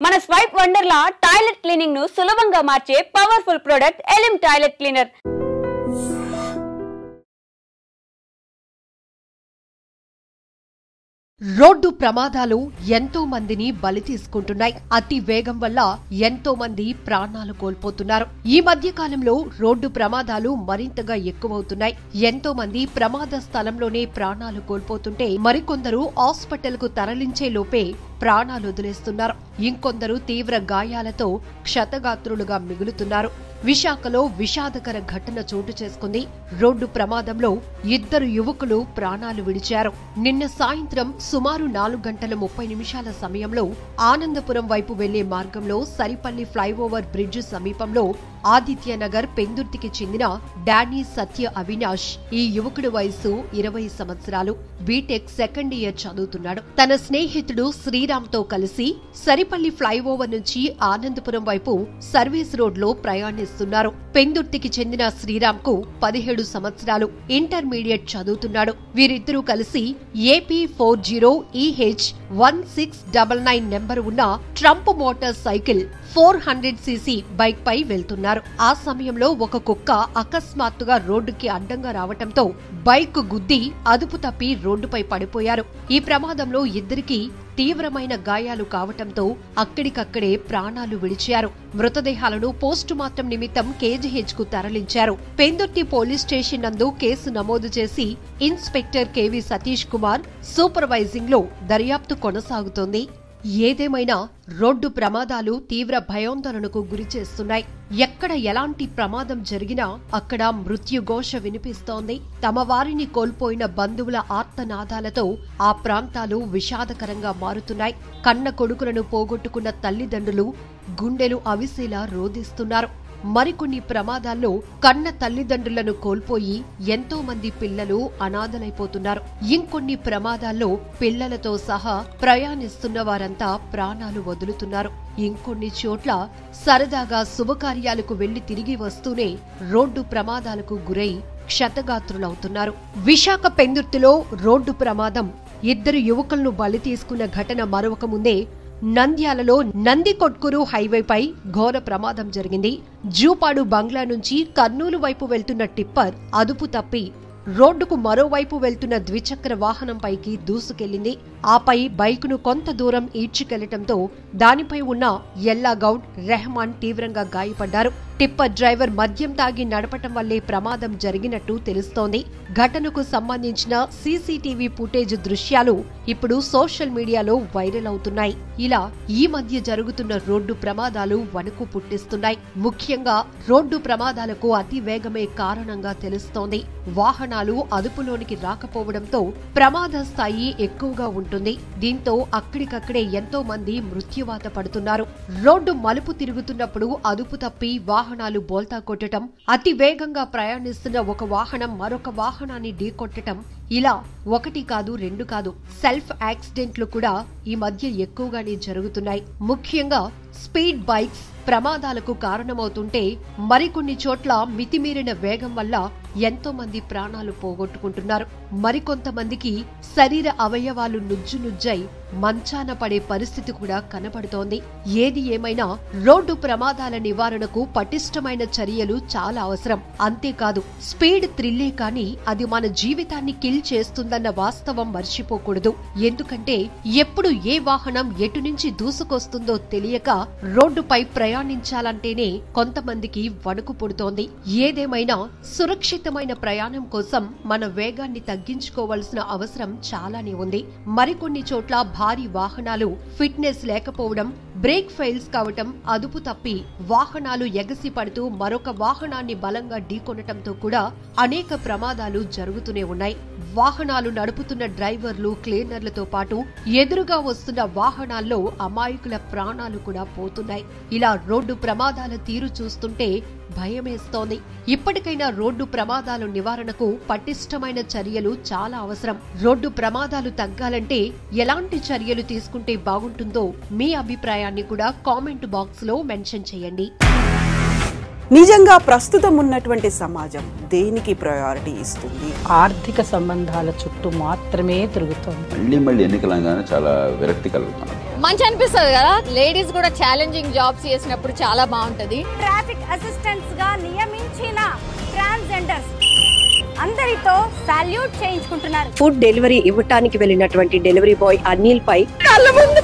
మన swipe Wonderla toilet cleaning ను సులభంగా మార్చే powerful product Elim toilet cleaner. Road ప్రమాదాలు ఎంతో మందిని బలి తీసుకుంటున్నాయి. అతి వేగం వల్ల ఎంతో మంది ప్రాణాలు కోల్పోతున్నారు. ఈ మధ్య కాలంలో రోడ్డు ప్రమాదాలు మరింతగా ఎక్కువవుతున్నాయి. ఎంతో మంది ప్రమాద స్థలంలోనే ప్రాణాలు కోల్పోతుంటే మరికొందరు హాస్పిటల్ కు తరలించే లోపే ప్రాణాలు వదిలేస్తున్నారు. ఇంకొందరు తీవ్ర గాయాలతో క్షతగాత్రులుగా మిగులుతున్నారు. విశాఖలో విషాదకర ఘటన చోటు చేసుకుంది. రోడ్డు ప్రమాదంలో 2 యువకులు ప్రాణాలు విడిచారు. నిన్న సాయంత్రం సుమారు 4:30 సమయంలో ఆనందపురం వైపు వెళ్లే మార్గంలో సరిపల్లి ఫ్లైఓవర్ బ్రిడ్జ్ సమీపంలో ఆదిత్యనగర్ పెందుర్తికి చెందిన డానీ సత్య అవినాష్. ఈ యువకుడి వయసు 20 సంవత్సరాలు. బీటెక్ సెకండ్ ఇయర్ చదువుతున్నాడు. తన స్నేహితుడు శ్రీరామ్ తో కలిసి సరిపల్లి ఫ్లైఓవర్ నుంచి ఆనందపురం వైపు సర్వీస్ రోడ్ లో ప్రయాణిస్తున్నారు. పెందుర్తికి చెందిన శ్రీరామ్ కు 17 సంవత్సరాలు. ఇంటర్మీడియట్ చదువుతున్నాడు. వీరిద్దరూ కలిసి AP 40EH1699 నెంబర్ ఉన్న Triumph motor cycle 400cc bike పై వెళ్తున్నారు. ఆ సమయంలో ఒక కుక్క అకస్మాత్తుగా రోడ్డుకి అడ్డంగా రావటంతో బైక్ గుద్ది అదుపు తప్పి రోడ్డుపై పడిపోయారు. ఈ ప్రమాదంలో ఇద్దరికీ తీవ్రమైన గాయాలు కావటంతో అక్కడికక్కడే ప్రాణాలు విడిచారు. మృతదేహాలను పోస్టుమార్టం నిమిత్తం KGH కు తరలించారు. పెందుర్తి పోలీస్ స్టేషన్ నందు కేసు నమోదు చేసి inspector KV Satish Kumar supervising లో దర్యాప్తు కొనసాగుతోంది. ఏదేమైనా రోడ్డు ప్రమాదాలు తీవ్ర భయాందోళనకు గురిచేస్తున్నాయి. ఎక్కడ ఎలాంటి ప్రమాదం జరిగినా అక్కడ మృత్యుఘోష వినిపిస్తోంది. తమ వారిని కోల్పోయిన బంధువుల ఆర్తనాదాలతో ఆ ప్రాంతాలు విషాదకరంగా మారుతున్నాయి. కన్న కొడుకులను పోగొట్టుకున్న తల్లిదండ్రులు గుండెలు అవిసేలా రోదిస్తున్నారు. మరికొన్ని ప్రమాదాల్లో కన్న తల్లిదండ్రులను కోల్పోయి ఎంతో మంది పిల్లలు అనాథలైపోతున్నారు. ఇంకొన్ని ప్రమాదాల్లో పిల్లలతో సహా ప్రయాణిస్తున్న వారంతా ప్రాణాలు వదులుతున్నారు. ఇంకొన్ని చోట్ల సరదాగా శుభకార్యాలకు వెళ్లి తిరిగి వస్తూనే రోడ్డు ప్రమాదాలకు గురై క్షతగాత్రులవుతున్నారు. విశాఖ పెందుర్తిలో రోడ్డు ప్రమాదం 2 యువకులను బలి తీసుకున్న ఘటన మరొక ముందే నంద్యాలలో నందికొట్కూరు హైవేపై ఘోర ప్రమాదం జరిగింది. జూపాడు బంగ్లా నుంచి కర్నూలు వైపు వెళ్తున్న టిప్పర్ అదుపు తప్పి రోడ్డుకు మరోవైపు వెళ్తున్న ద్విచక్ర వాహనంపైకి దూసుకెళ్లింది. ఆపై బైకును కొంత దూరం ఈడ్చుకెళ్లటంతో దానిపై ఉన్న ఎల్లాగౌడ్, రెహమాన్ తీవ్రంగా గాయపడ్డారు. టిప్పర్ డ్రైవర్ మద్యం తాగి నడపటం వల్లే ప్రమాదం జరిగినట్టు తెలుస్తోంది. ఘటనకు సంబంధించిన CCTV ఫుటేజ్ దృశ్యాలు ఇప్పుడు సోషల్ మీడియాలో వైరల్ అవుతున్నాయి. ఇలా ఈ మధ్య జరుగుతున్న రోడ్డు ప్రమాదాలు వణుకు పుట్టిస్తున్నాయి. ముఖ్యంగా రోడ్డు ప్రమాదాలకు అతి వేగమే కారణంగా తెలుస్తోంది. వాహనాలు అదుపులోనికి రాకపోవడంతో ప్రమాద స్థాయి ఎక్కువగా ఉంటుంది. దీంతో అక్కడికక్కడే ఎంతో మంది మృత్యువాత పడుతున్నారు. రోడ్డు మలుపు తిరుగుతున్నప్పుడు అదుపు తప్పి వాహనాలు బోల్తా కొట్టడం, అతి వేగంగా ప్రయాణిస్తున్న ఒక వాహనం మరొక వాహనాన్ని ఢీకొట్టడం, ఇలా 1 కాదు 2 కాదు సెల్ఫ్ యాక్సిడెంట్లు కూడా ఈ మధ్య ఎక్కువగానే జరుగుతున్నాయి. ముఖ్యంగా స్పీడ్ బైక్స్ ప్రమాదాలకు కారణమవుతుంటే మరికొన్ని చోట్ల మితిమీరిన వేగం వల్ల ఎంతో మంది ప్రాణాలు పోగొట్టుకుంటున్నారు. మరికొంతమందికి శరీర అవయవాలు నుజ్జునుజ్జై మంచాన పడే పరిస్థితి కూడా కనబడుతోంది. ఏది ఏమైనా రోడ్డు ప్రమాదాల నివారణకు పటిష్టమైన చర్యలు చాలా అవసరం. అంతేకాదు స్పీడ్ థ్రిల్లే కానీ అది మన జీవితాన్ని కిల్ చేస్తుందన్న వాస్తవం మర్చిపోకూడదు. ఎందుకంటే ఎప్పుడు ఏ వాహనం ఎటు నుంచి దూసుకొస్తుందో తెలియక రోడ్డుపై ప్రయాణించాలంటేనే కొంతమందికి వణుకు పుడుతోంది. ఏదేమైనా సురక్షితమైన ప్రయాణం కోసం మన వేగాన్ని తగ్గించుకోవాల్సిన అవసరం చాలానే ఉంది. మరికొన్ని చోట్ల భారీ వాహనాలు ఫిట్నెస్ లేకపోవడం, బ్రేక్ ఫెయిల్స్ కావటం, అదుపు తప్పి వాహనాలు ఎగసి పడుతూ మరొక వాహనాన్ని బలంగా ఢీకొనటంతో కూడా అనేక ప్రమాదాలు జరుగుతూనే ఉన్నాయి. వాహనాలు నడుపుతున్న డ్రైవర్లు, క్లీనర్లతో పాటు ఎదురుగా వస్తున్న వాహనాల్లో అమాయకుల ప్రాణాలు కూడా పోతున్నాయి. ఇలా రోడ్డు ప్రమాదాల తీరు చూస్తుంటే భయమేస్తోంది. ఇప్పటికైనా రోడ్డు ప్రమాదాల నివారణకు పటిష్టమైన చర్యలు చాలా అవసరం. రోడ్డు ప్రమాదాలు తగ్గాలంటే ఎలాంటి చర్యలు తీసుకుంటే బాగుంటుందో మీ అభిప్రాయాన్ని కూడా కామెంట్ బాక్స్ లో మెన్షన్ చేయండి. నిజంగా ప్రస్తుతం ఉన్నటువంటి సమాజం దేనికి ప్రయారిటీ ఇస్తుంది? ఆర్థిక సంబంధాల చుట్టూ మాత్రమే తిరుగుతోంది. మళ్ళీ ఎన్నికలంగానే చాలా విరక్తి కలుగుతున్నాం. మంచి అనిపిస్తుంది కదా. లేడీస్ కూడా ఛాలెంజింగ్ జాబ్స్ చేసినప్పుడు చాలా బాగుంటది. ట్రాఫిక్ అసిస్టెంట్స్ గా నియమించిన ట్రాన్స్జెండర్స్ అందరితో సాల్యూట్ చేయించుకుంటున్నారు. ఫుడ్ డెలివరీ ఇవ్వటానికి వెళ్ళినటువంటి డెలివరీ బాయ్ అనిల్ పై కళ్ళ ముందు